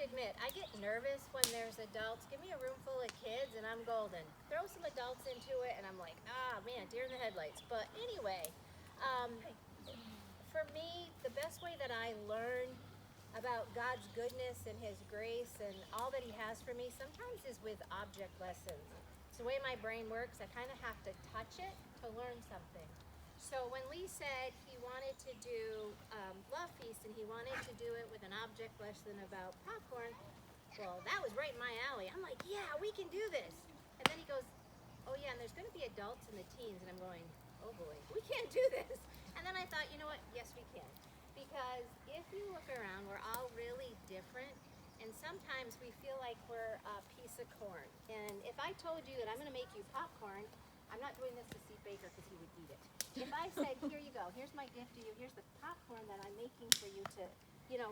to admit, I get nervous when there's adults. Give me a room full of kids and I'm golden. Throw some adults into it and I'm like, ah, man, deer in the headlights. But anyway, for me, the best way that I learn about God's goodness and His grace and all that He has for me sometimes is with object lessons. It's the way my brain works. I kind of have to touch it to learn something. So when Lee said he wanted to do Love Feast and he wanted to do it with an object lesson about popcorn, well, that was right in my alley. I'm like, yeah, we can do this. And then he goes, oh yeah, and there's going to be adults and the teens. And I'm going, oh boy, we can't do this. And then I thought, you know what? Yes, we can. Because if you look around, we're all really different. And sometimes we feel like we're a piece of corn. And if I told you that I'm going to make you popcorn, I'm not doing this to Steve Baker because he would eat it. If I said, here you go, here's my gift to you, here's the popcorn that I'm making for you to,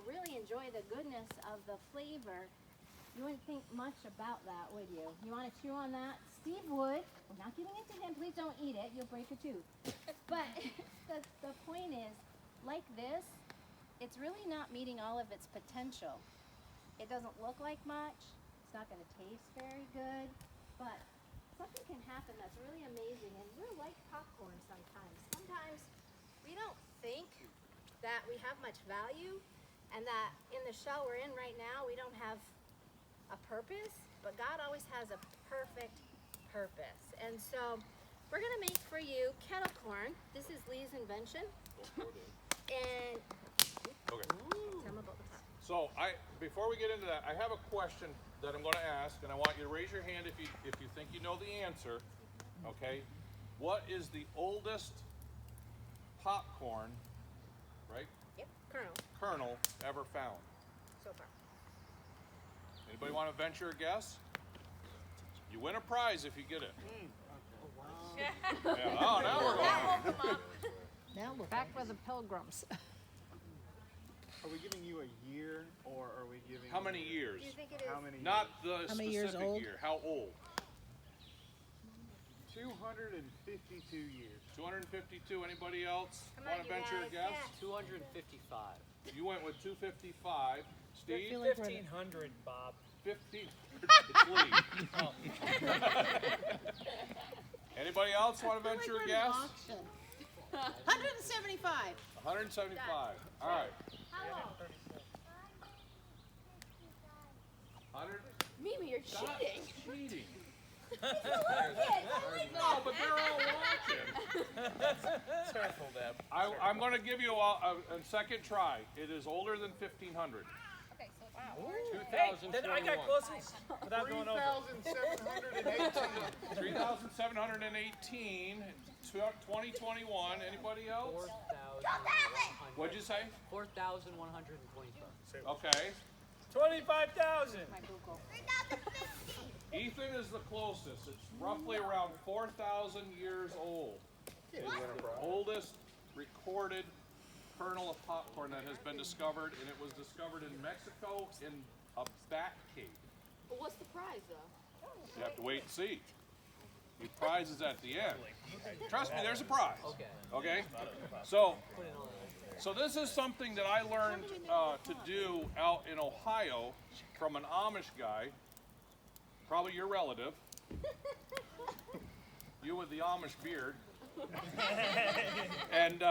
really enjoy the goodness of the flavor, you wouldn't think much about that, would you? You want to chew on that? Steve would. We're not giving it to him. Please don't eat it. You'll break a tooth. But the point is, like this, it's really not meeting all of its potential. It doesn't look like much. It's not going to taste very good. But something can happen that's really amazing, and we're like popcorn sometimes. Sometimes we don't think that we have much value and that in the shell we're in right now we don't have a purpose, but God always has a perfect purpose. And so we're going to make for you kettle corn. This is Lee's invention. And Okay. tell him about the pot. So before we get into that, I have a question that I'm going to ask, and I want you to raise your hand if you think you know the answer. Okay. What is the oldest popcorn, right? Yep, Kernel ever found? so far. Anybody want to venture a guess? You win a prize if you get it. Yeah, oh, now we're going. Now we're Back with the pilgrims. Are we giving you a year, or are we giving? How many years? Do you think it is? How many? Not the How many years specific old? year. How old? 252 years. 252. Anybody else Come want on, to you venture a guys. guess? Yeah. 255. You went with 255. Steve? feeling like we're- 1500, Bob. 15. Anybody else want to venture a guess? 175. 175. All right. How old? 100. Mimi, you're Stop cheating. cheating. No, No, but they're all watching. Careful, Deb. I'm going to give you a second try. It is older than 1500. Hey, then I got closest without going over. 3,718. 3,718. 2021. Anybody else? 4,100. What'd you say? 4,125. Okay. 25,000. My Google. Ethan is the closest. It's roughly around 4,000 years old. It's the oldest recorded kernel of popcorn that has been discovered, and it was discovered in Mexico in a bat cave. But what's the prize, though? You have to wait and see. The prize is at the end. Trust me, there's a prize. Okay? So this is something that I learned to do out in Ohio from an Amish guy, probably your relative. You with the Amish beard. And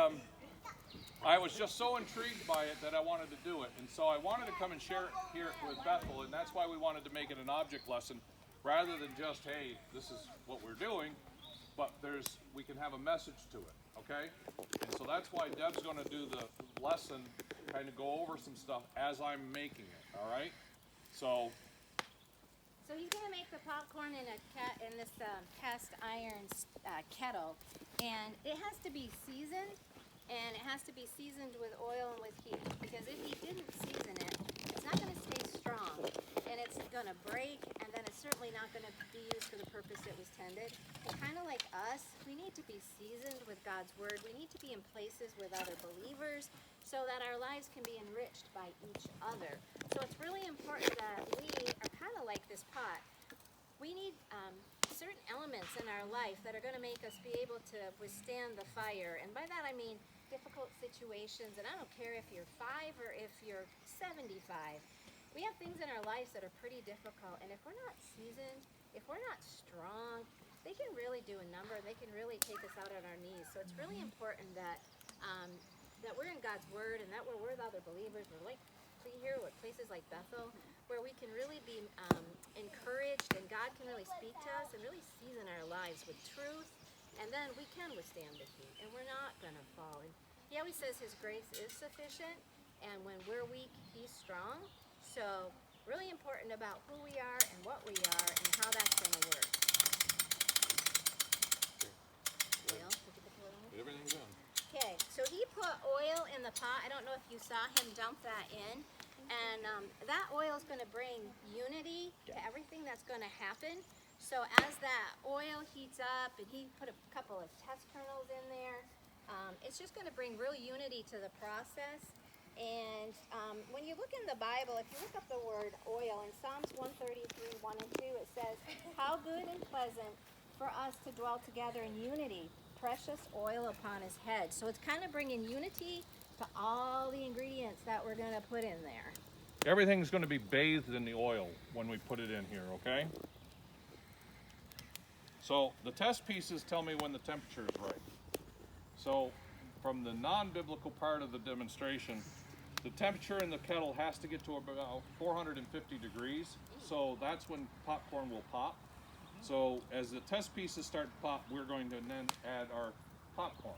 I was just so intrigued by it that I wanted to do it. And so I wanted to come and share it here with Bethel, and that's why we wanted to make it an object lesson rather than just, hey, this is what we're doing, but we can have a message to it, okay? And so that's why Deb's going to do the lesson, kind of go over some stuff as I'm making it, all right? So he's gonna make the popcorn in this cast iron kettle, and it has to be seasoned, and it has to be seasoned with oil and with heat. Because if he didn't season it, it's not gonna stay strong, and it's gonna break, and then it's certainly not gonna be used for the purpose it was intended. And kind of like us, we need to be seasoned with God's word. We need to be in places with other believers, so that our lives can be enriched by each other. So it's really important that we are kind of like this pot. We need certain elements in our life that are going to make us be able to withstand the fire. And by that I mean difficult situations. And I don't care if you're 5 or if you're 75. we have things in our lives that are pretty difficult, and if we're not seasoned, if we're not strong, they can really do a number, and they can really take us out on our knees. So it's really important that that we're in God's Word, and that we're with other believers. We're like here with places like Bethel, where we can really be encouraged, and God can really speak to us and really season our lives with truth, and then we can withstand the heat, and we're not going to fall. And He always says His grace is sufficient, and when we're weak, He's strong. So really important about who we are and what we are and how that's going to work. Everything's done. Okay, so he put oil in the pot. I don't know if you saw him dump that in. And that oil is going to bring unity to everything that's going to happen. So as that oil heats up, and he put a couple of test kernels in there, it's just going to bring real unity to the process. And when you look in the Bible, if you look up the word oil, in Psalms 133, 1 and 2, it says, "How good and pleasant for us to dwell together in unity, precious oil upon his head." So it's kind of bringing unity to all the ingredients that we're going to put in there. Everything's going to be bathed in the oil when we put it in here, okay? So the test pieces tell me when the temperature is right. So from the non-biblical part of the demonstration, the temperature in the kettle has to get to about 450 degrees. So that's when popcorn will pop. So as the test pieces start to pop, we're going to then add our popcorn.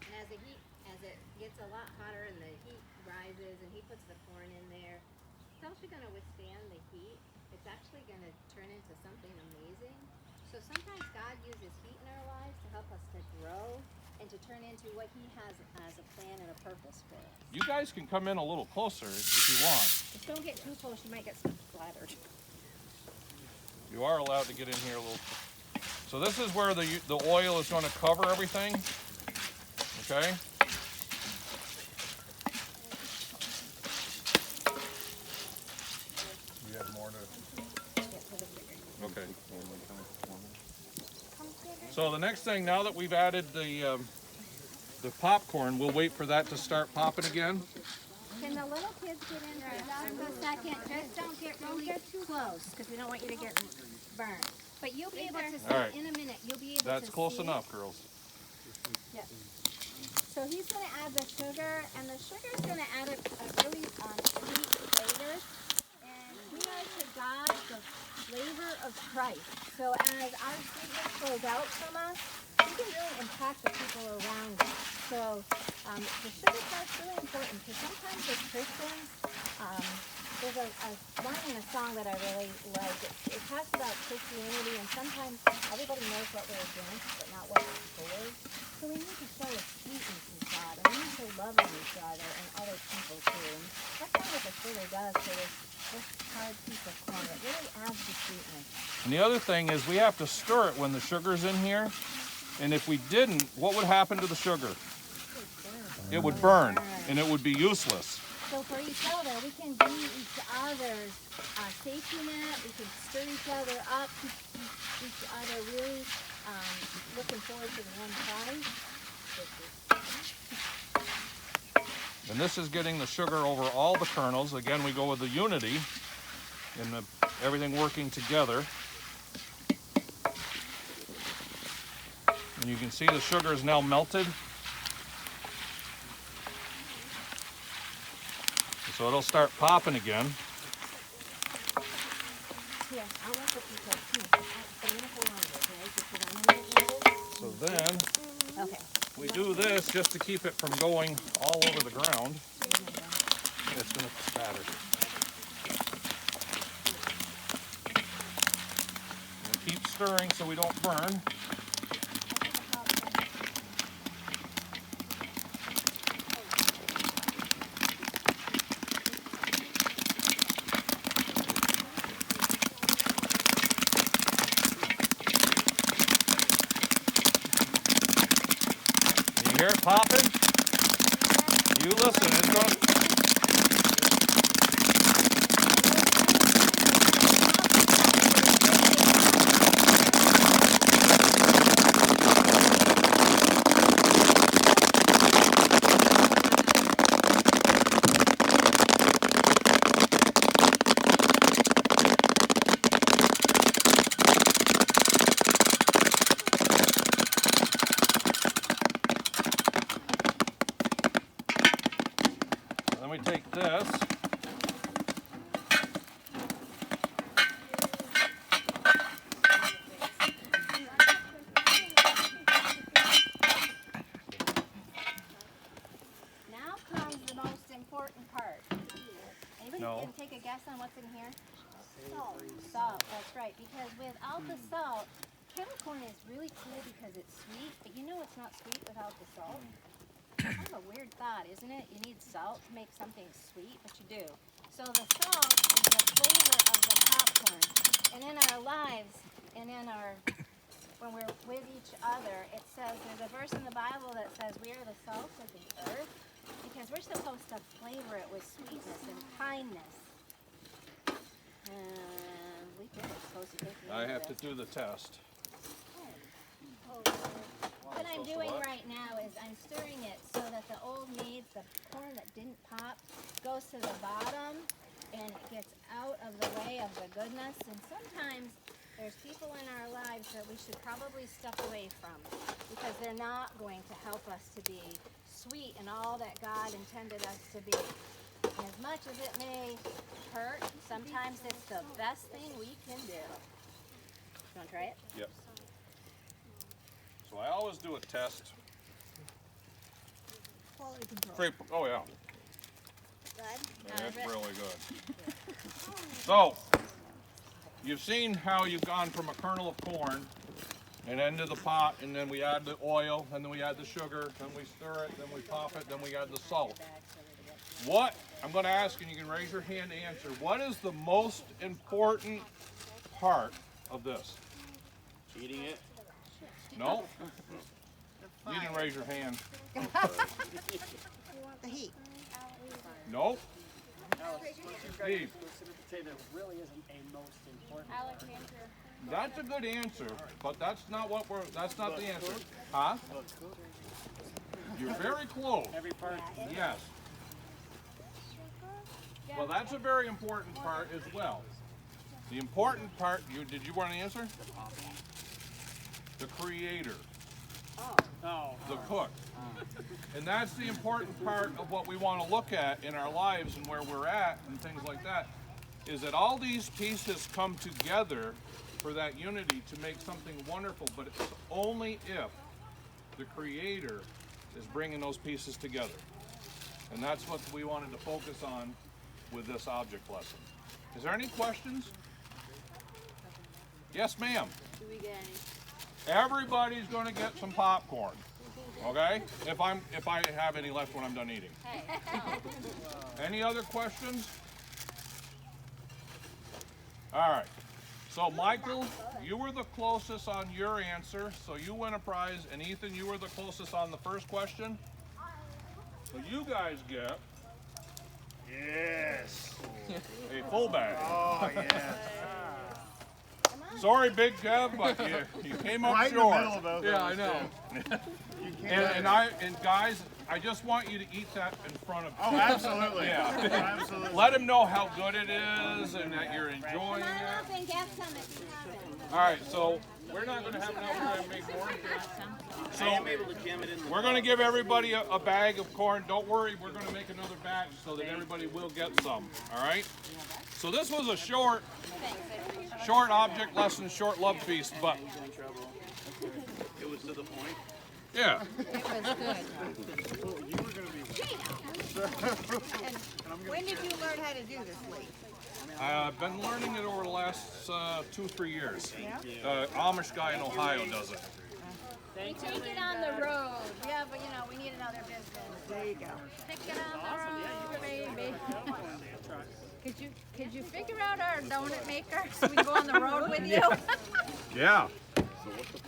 And as it gets a lot hotter and the heat rises and he puts the corn in there, it's actually going to withstand the heat. It's actually going to turn into something amazing. So sometimes God uses heat in our lives to help us to grow and to turn into what he has as a plan and a purpose for us. You guys can come in a little closer if you want. Just don't get too close, you might get splattered. You are allowed to get in here a little. So this is where the oil is going to cover everything. Okay. You have more to. Okay. So the next thing, now that we've added the popcorn, we'll wait for that to start popping again. Can the little kids get in for just a second? Just don't get too close, because we don't want you to get burned. But you'll be able to see right. in a minute. You'll be able That's to close see. enough, girls. Yes. So he's going to add the sugar, and the sugar is going to add a really sweet flavor. And we are to God the flavor of Christ. So as our sweetness flows out from us, we can really impact the people around us. So the sugar part's really important, because sometimes as Christians, there's a line in a song that I really like. It talks about Christianity, and sometimes everybody knows what we're against, but not what we're for. So we need to show a sweetness in God, and we need to love each other and other people too. And that's kind of what the sugar does to this hard piece of corn. It really adds the sweetness. And the other thing is we have to stir it when the sugar's in here. And if we didn't, what would happen to the sugar? It would burn, and it would be useless. So for each other, we can be each other's safety net. We can stir each other up, keep each other really looking forward to the one prize. And this is getting the sugar over all the kernels. Again, we go with the unity and everything working together. And you can see the sugar is now melted. So it'll start popping again. Here, I'll let the people. I'm gonna hold on to it, okay? So then Okay. we do this just to keep it from going all over the ground. It's going to spatter. And keep stirring so we don't burn. You hear it popping? You listen, it's going. take this. Now comes the most important part. Anybody No. can take a guess on what's in here? Salt. Salt, that's right. Because without the salt, kettle corn is really cool because it's sweet, but you know it's not sweet without the salt. Kind of a weird thought, isn't it? You need salt to make something sweet, but you do. So the salt is the flavor of the popcorn. And in our lives, and in our, when we're with each other, it says, there's a verse in the Bible that says we are the salt of the earth, because we're supposed to flavor it with sweetness and kindness. And we did it. Supposed to take I have to do the test. What I'm doing right now is I'm stirring it so that the old meats, the corn that didn't pop, goes to the bottom and it gets out of the way of the goodness. And sometimes there's people in our lives that we should probably step away from because they're not going to help us to be sweet in all that God intended us to be. And as much as it may hurt, sometimes it's the best thing we can do. You want to try it? Yep. So I always do a test. Quality control. Oh yeah, Good? that's really good. So, you've seen how you've gone from a kernel of corn and into the pot, and then we add the oil, and then we add the sugar, then we stir it, then we pop it, then we add the salt. What, I'm going to ask, and you can raise your hand to answer, what is the most important part of this? Eating it. No? You didn't raise your hand. The heat. No? Consider Steve, to say there really isn't a most important. that's a good answer, but that's not what that's not the answer. Huh? You're very close. Every part. Yes. Well, that's a very important part as well. The important part, did you want to answer? The creator, Oh. the cook. And that's the important part of what we want to look at in our lives and where we're at and things like that, is that all these pieces come together for that unity to make something wonderful, but it's only if the creator is bringing those pieces together. And that's what we wanted to focus on with this object lesson. Is there any questions? Yes, ma'am. Do we get any? Everybody's going to get some popcorn. Okay? If I have any left when I'm done eating. Hey. Any other questions? All right. So Michael, you were the closest on your answer, so you win a prize. And Ethan, you were the closest on the first question. So you guys get Yes. a full bag. Oh yes. Sorry, Big Kev, but you came up Right in the short. middle of both of Yeah, us, I know. You can't. And guys, I just want you to eat that in front of. Oh, absolutely. Yeah. Absolutely. Let them know how good it is and that you're enjoying Come on it. up and get some if you have it. All right, so we're not going to have enough. We're going to make more. So we're going to give everybody a bag of corn. Don't worry, we're going to make another batch so that everybody will get some. All right. So this was a short object lesson, short love feast, but It was to the point. yeah. When did you learn how to do this, Lee? I've been learning it over the last 2-3 years. The Amish guy in Ohio does it. We take it on the road. Yeah, but you know, we need another business. There you go. Take it on the road, baby. Could you figure out our donut maker so we can go on the road with you? Yeah.